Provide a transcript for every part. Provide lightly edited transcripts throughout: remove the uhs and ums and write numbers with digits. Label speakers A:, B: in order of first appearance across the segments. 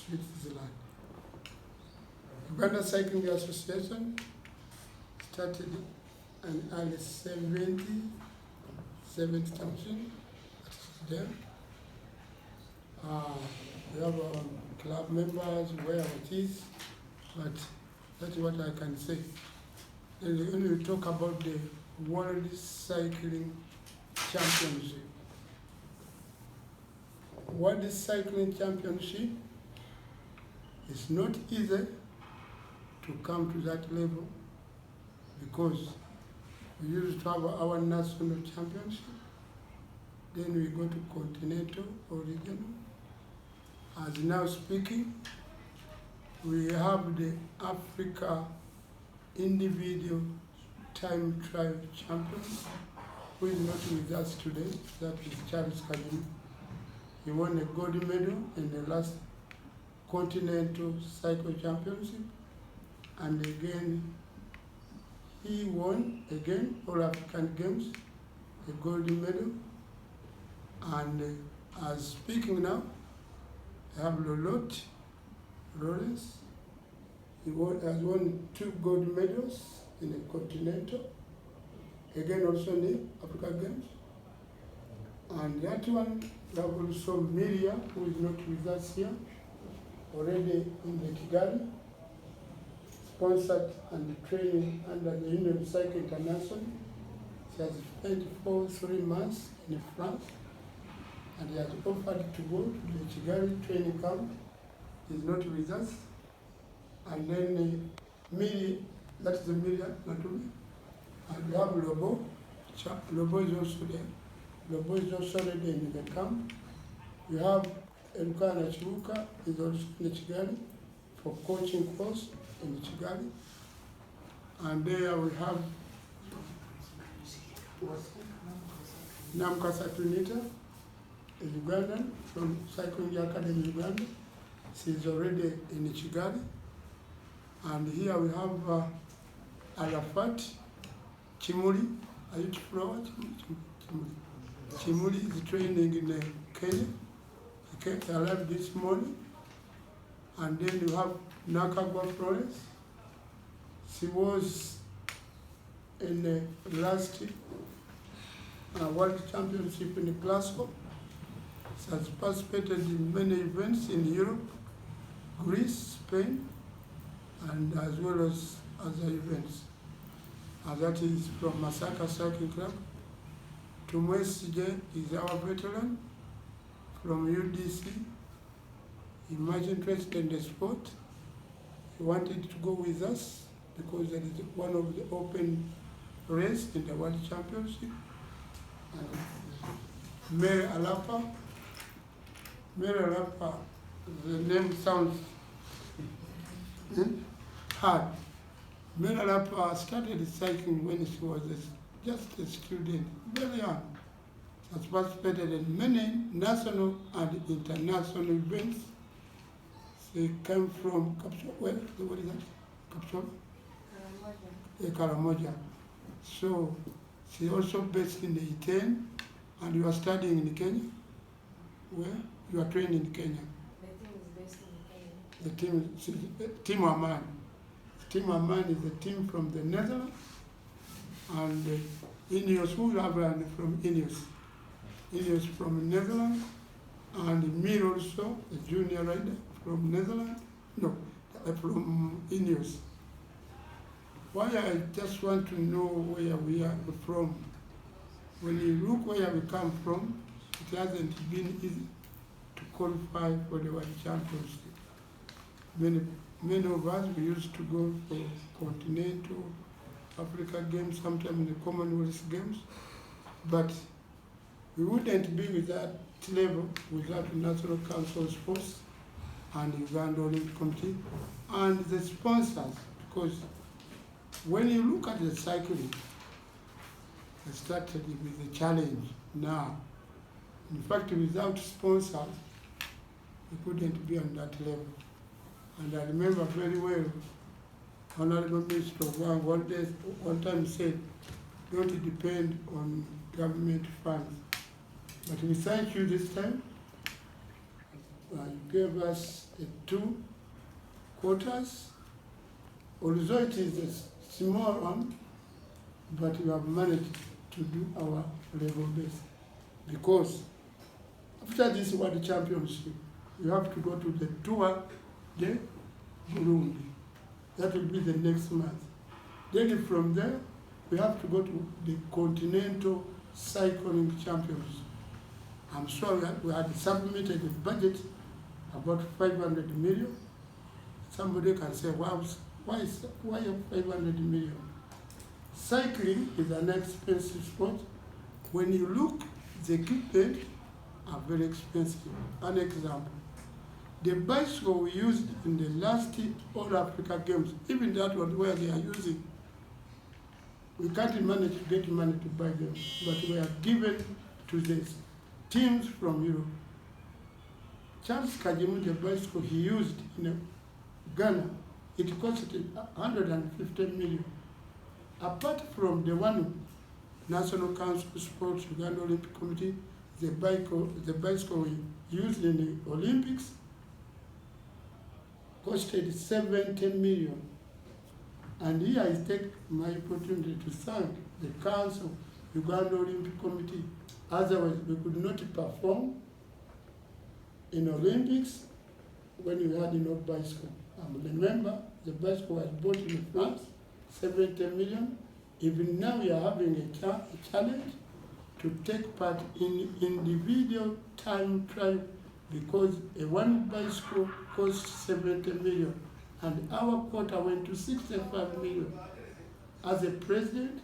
A: Switzerland. Uganda Cycling Association started in early 70s, there. We have club members where it is, but that's what I can say. And when we talk about the World Cycling Championship, World Cycling Championship is not easy to come to that level, because we used to have our national championship, then we go to continental or regional. As now speaking, we have the Africa individual time trial champion, who is not with us today. That is Charles Kadimi. He won a gold medal in the last continental cycle championship, and again he won again All African Games, a gold medal. And as speaking now, I have Lolot Lawrence. He has won 2 gold medals in the continental, again also in the Africa Games. And that one, we have also Miria, who is not with us here, already in the Kigali, sponsored and training under the Union Cycle International. She has spent 3 months in France, and he has offered to go to the Kigali training camp. He is not with us. And then Miri, that's the Miria, not me. And we have Lobo. Lobo is also there. Lobo is also already in the camp. We have Elukana Chibuka, is also in the Kigali for coaching course in the Kigali. And there we have Namkasa Tunita, a Ugandan from Cycling Academy Uganda. She is already in Kigali. And here we have Arafat Chimuli. Are you Flower? Chimuli is training in Kenya. He arrived this morning. And then you have Nakagwa Flores. She was in the last World Championship in Glasgow. She has participated in many events in Europe, Greece, Spain, and as well as other events. And that is from Masaka Cycling Club. Tumwesije is our veteran from UDC. He much interested in the sport. He wanted to go with us because there is one of the open race in the World Championship. And Mary Alapa, the name sounds hard. Mary Alapa started cycling when she was just a student, very young. She has participated in many national and international events. She came from what is that? Karamoja. So she also based in Iten, and you are studying in Kenya. Where? You are training in Kenya. The team is based in Kenya. The team Aman. Team Aman is a team from the Netherlands, and Ineos, who have run from Ineos. Ineos from Netherlands, and me also, a junior rider from Netherlands. No, from Ineos. Why I just want to know where we are from. When you look where we come from, it hasn't been easy to qualify for the World Championship. Many of us, we used to go for continental Africa Games, sometimes in the Commonwealth Games, but we wouldn't be with that level without the National Council of Sports and Uganda Olympic Committee and the sponsors, because when you look at the cycling, I started with the challenge now. In fact, without sponsors, we couldn't be on that level. And I remember very well, Honorable Minister of one time said, don't depend on government funds. But we thank you this time. gave us 2 quarters, although it is a small one, but we have managed to do our level best. Because after this World Championship, we have to go to the Tour de Burundi. That will be the next month. Then from there, we have to go to the Continental Cycling Champions. I'm sure we had submitted a budget about 500 million. Somebody can say, wow, why 500 million? Cycling is an expensive sport. When you look, the equipment are very expensive. An example, the bicycle we used in the last All Africa Games, even that one where they are using, we can't manage to get money to buy them, but we are given to the teams from Europe. Charles Kajimu, the bicycle he used in Ghana, it costed 150 million. Apart from the one National Council Sports, Uganda Olympic Committee, the bicycle we used in the Olympics costed 70 million. And here I take my opportunity to thank the Council, Uganda Olympic Committee. Otherwise, we could not perform in Olympics when we had no bicycle. Remember, the bicycle was bought in France, 70 million. Even now we are having a challenge to take part in individual time trial because a one bicycle costs 70 million and our quota went to 65 million. As a president,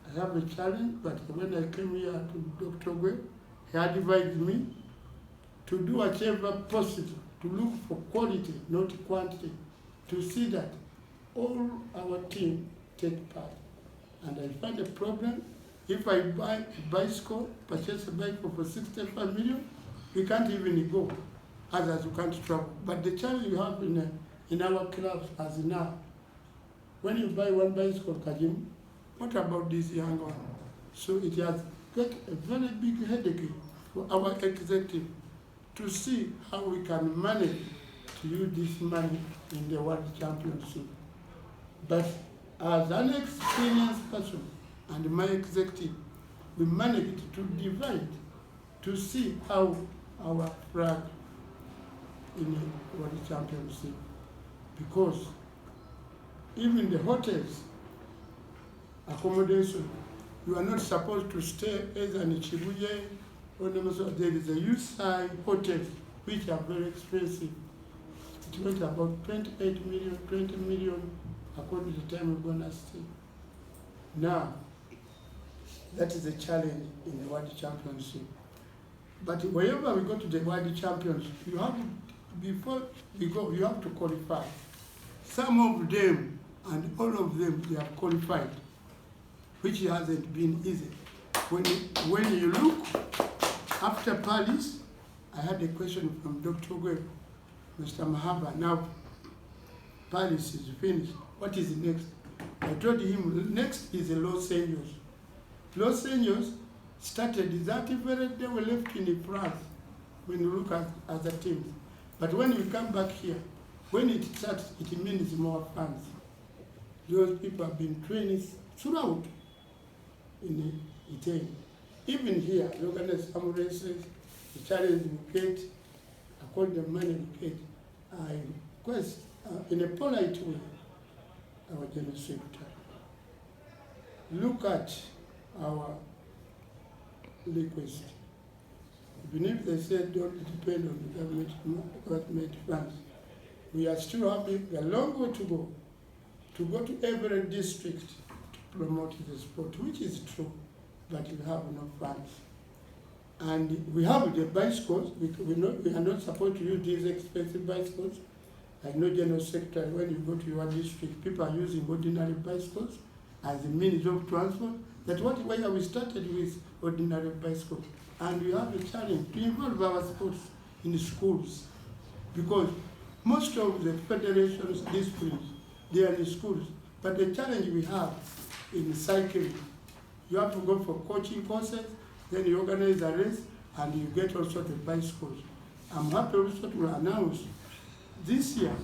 A: I have a challenge, but when I came here to Dr. Gwe, he advised me to do whatever possible, to look for quality, not quantity, to see that all our team take part. And I find a problem. If I buy a bicycle, purchase a bicycle for 65 million, we can't even go. Others, you can't travel. But the challenge you have in our clubs as now, when you buy one bicycle, Kajim, what about this young one? So it has got a very big headache for our executive to see how we can manage to use this money in the World Championship. But as an experienced person and my executive, we managed to divide to see how our flag in the World Championship. Because even the hotels, accommodation, you are not supposed to stay either in Chibuye or Namaso. There is a UCI hotels which are very expensive. It went about 28 million, 20 million according to the time we're going to stay. Now, that is a challenge in the World Championship. But wherever we go to the World Championship, you have to, before we go, you have to qualify. Some of them and all of them, they have qualified, which hasn't been easy. When you look, after Paris, I had a question from Dr. Gwe, Mr. Mahaba, now Paris is finished. What is next? I told him next is Los Angeles. Los Angeles started that very day we left in France when you look at other teams. But when you come back here, when it starts, it means more fans. Those people have been training throughout in Italy. Even here, we organize some races, the challenge we get, according to the money we get. I request, in a polite way, our General Secretary, look at our request. Even if they said don't depend on the government funds, we are still having a long way to go to every district to promote the sport, which is true, but we have no funds. And we have the bicycles. We are not supposed to use these expensive bicycles. I know, General Secretary, when you go to your district, people are using ordinary bicycles as a means of transport. That's why we started with ordinary bicycles. And we have a challenge to involve our sports in the schools. Because most of the federations, disciplines, they are in schools. But the challenge we have in cycling, you have to go for coaching courses, then you organize a race, and you get also the bicycles. I'm happy also to announce this year,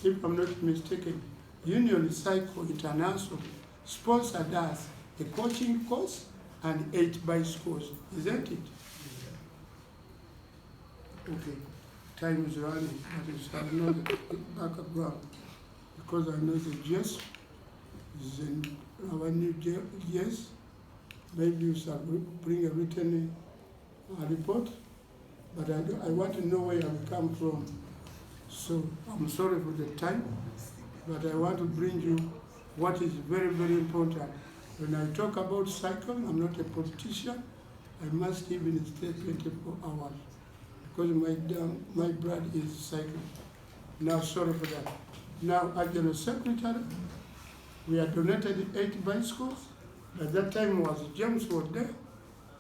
A: if I'm not mistaken, Union Cycle International sponsored us a coaching course and 8 bicycles, isn't it? Okay, time is running, but it's not the background, because I know the GS is in our new GS. Maybe you shall bring a written report, but I want to know where you come from. So I'm sorry for the time, but I want to bring you what is very, very important. When I talk about cycle, I'm not a politician. I must even stay 24 hours because my blood is cycling. Now, sorry for that. Now, as General Secretary, we had donated 8 bicycles. At that time was James was there,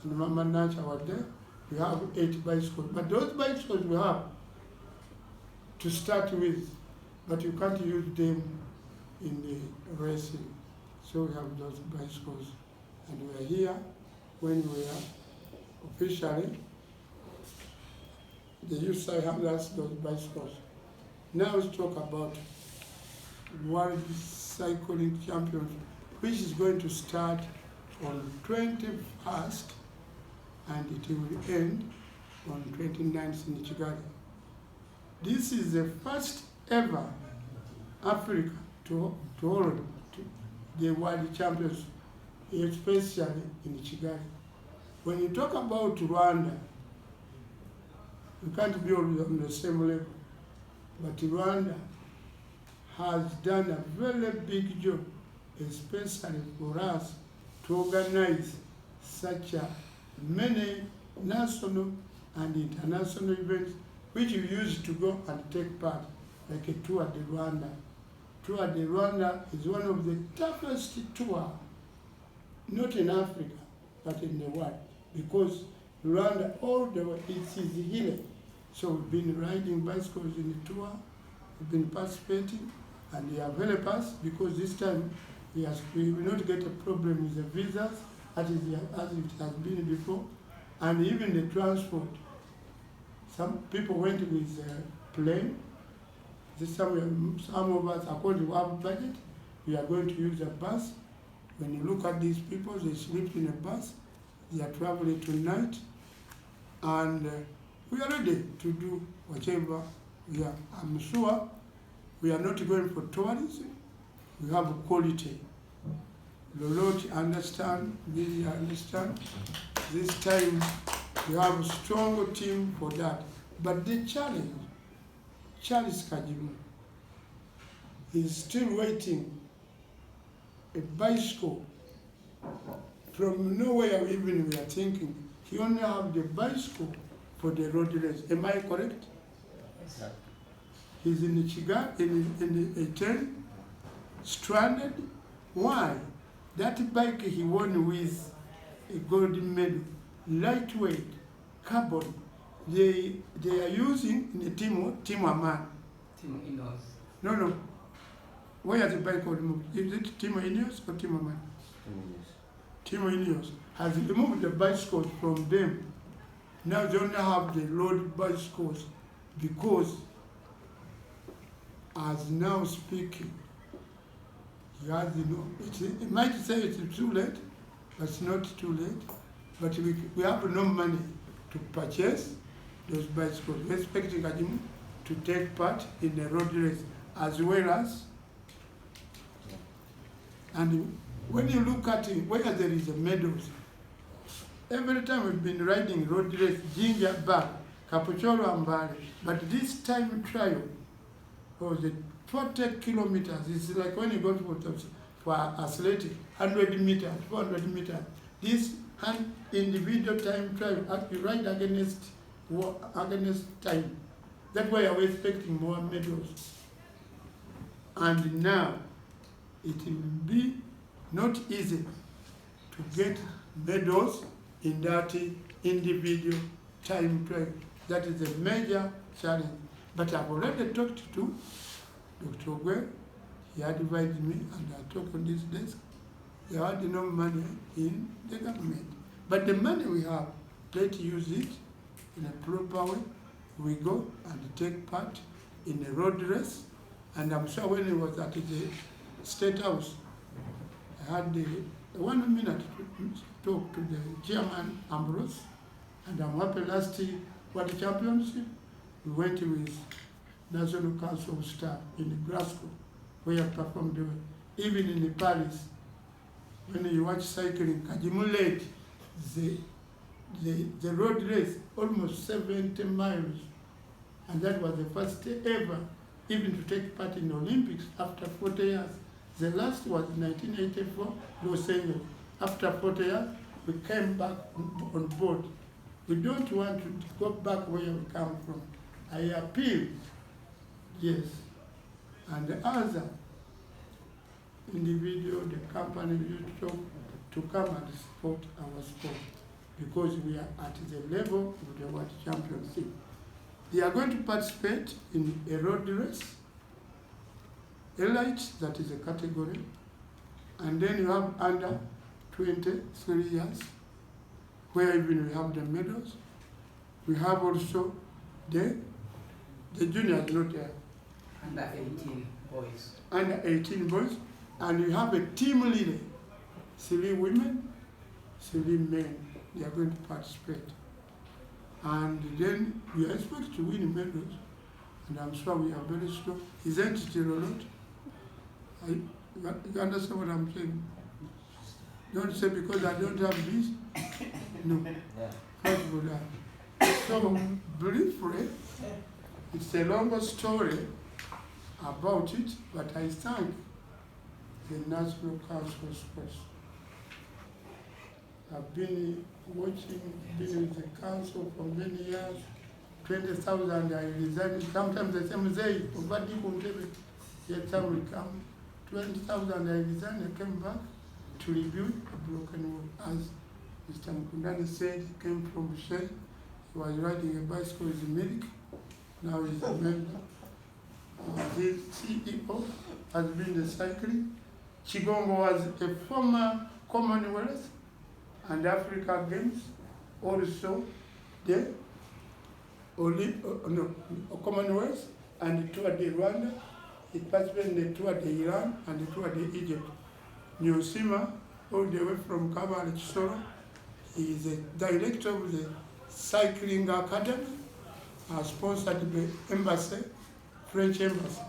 A: and Mama Nacha was there. We have 8 bicycles. But those bicycles we have to start with, but you can't use them in the racing. So we have those bicycles. And we are here when we are officially, the UCI handed us those bicycles. Now let's talk about World Cycling Championship, which is going to start on 21st and it will end on 29th in Kigali. This is the first ever Africa to hold the World Championships, especially in Kigali. When you talk about Rwanda, you can't be always on the same level, but Rwanda has done a very big job, especially for us, to organize such many national and international events which you used to go and take part, like a Tour de Rwanda. Tour de Rwanda is one of the toughest tours, not in Africa, but in the world, because Rwanda, all the way, it is hilly. So we've been riding bicycles in the tour, we've been participating, and they are very fast because this time we will not get a problem with the visas as it has been before, and even the transport. Some people went with a plane. This time some of us, according to our budget, we are going to use a bus. When you look at these people, they sleep in a bus, they are traveling tonight, and we are ready to do whatever we are. I'm sure we are not going for tourism, we have quality. The Lord understand, we understand. This time we have a strong team for that. But the challenge, Charles Kajimu, is still waiting a bicycle from nowhere. Even we are thinking he only have the bicycle for the road race. Am I correct?
B: Yes, sir.
A: He's in Kigali, in a train, stranded. Why? That bike he won with a gold medal, lightweight, carbon. They are using in the Team Aman.
B: Team Inos.
A: No. Where is the bike removed? Is it Team Ineos or Team Aman? Team Ineos has removed the bicycles from them. Now they only have the road bicycles because, as now speaking, he has, it might say it's too late, but it's not too late. But we have no money to purchase those bicycles. We're expecting Kajimu to take part in the road race as well as, and when you look at it, where there is a meadows, every time we've been riding road race, Ginger Bar, Capucholo and Mbale, but this time trial was 40 kilometers. It's like when you go for athletic, 100 meters, 400 meters. This individual time trial, you ride against time. That's why I was expecting more medals. And now, it will be not easy to get medals in that individual time trial. That is a major challenge. But I've already talked to Dr. Ogwe. He advised me, and I talked on this desk. They had no money in the government. But the money we have, let's use it in a proper way we go and take part in a road race. And I'm sure when he was at the State House, I had the 1 minute to talk to the chairman, Ambrose, and I'm happy last World Championship, we went with National Council of Staff in Glasgow, where I performed well. Even in Paris, when you watch cycling, Kajimulate, the road race, almost 70 miles, and that was the first ever even to take part in Olympics after 40 years. The last was 1984, Los Angeles. After 40 years, we came back on board. We don't want to go back where we come from. I appeal, yes, and the other individual, the company, to come and support our sport, because we are at the level of the World Championship. They are going to participate in a road race, elite, that is a category, and then you have under 23 years, where even we have the medals. We have also the juniors, not there.
B: Under 18 boys.
A: Under 18 boys, and you have a team leader, 3 women, 3 men. They are going to participate. And then we are expected to win medals, and I'm sure we are very strong. Isn't it a lot? You understand what I'm saying? Don't say because I don't have this. No. Not for that. So briefly, it's a longer story about it, but I thank the National Council of Sports. I've been watching, been with the council for many years. 20,000 I resigned. Sometimes the same day, yet some will come. 20,000 I resigned, I came back to rebuild a broken wall. As Mr. Mkundani said, he came from Shell. He was riding a bicycle with a medic. Now he's a member. The CEO has been the cycling. Chigongo was a former Commonwealth and Africa Games, also the Commonwealth and the Tour de Rwanda. He participated in the Tour de Iran and the Tour de Egypt. Nyosima, all the way from Kabale Chisoro, he is the director of the Cycling Academy, sponsored by the embassy, French embassy.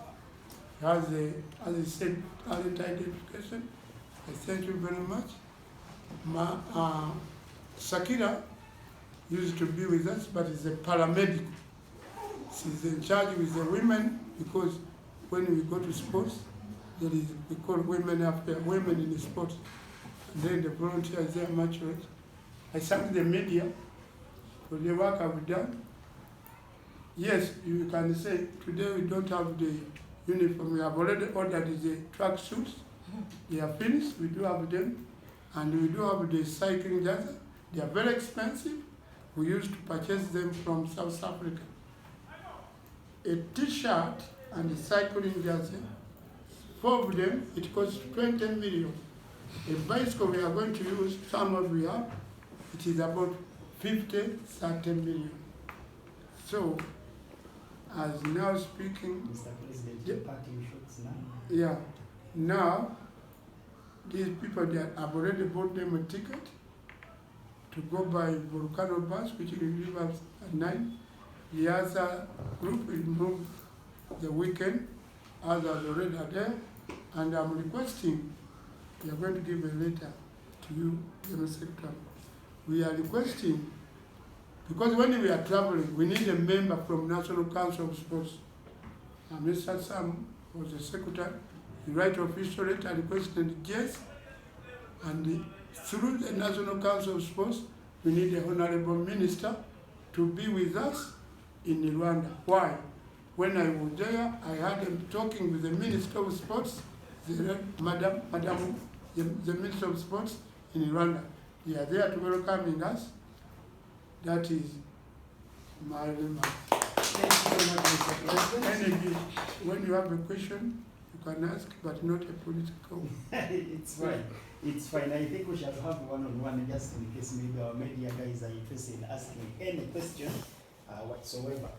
A: He has as I said, talent identification. I thank you very much. Sakira used to be with us, but is a paramedic. She's in charge with the women, because when we go to sports, there is, we call women after women in the sports. And then the volunteers there much less. I thank the media for the work I've done. Yes, you can say today we don't have the uniform. We have already ordered the track suits. They are finished. We do have them. And we do have the cycling jersey. They are very expensive. We used to purchase them from South Africa. A t-shirt and a cycling jersey, 4 of them, it costs 20 million. A bicycle we are going to use, some of we have, it is about 50, 30 million. So, as now speaking,
C: Mr. President, your party shots now.
A: yeah, now, these people that have already bought them a ticket to go by Volcano bus, which will leave us at 9. The other group will move the weekend, others already are there, and I'm requesting, we are going to give a letter to you, General Secretary. We are requesting, because when we are traveling, we need a member from National Council of Sports. And Mr. Sam was the secretary. He write official letter requesting yes, and through the National Council of Sports, we need a honorable minister to be with us in Rwanda. Why? When I was there, I had him talking with the Minister of Sports, the Minister of Sports in Rwanda. They are there to welcoming us. That is my remark.
B: Thank you so much, Mr. President.
A: When you have a question, you can ask, but not a political.
C: It's fine. It's fine. I think we shall have one-on-one just in case maybe our media guys are interested in asking any question whatsoever.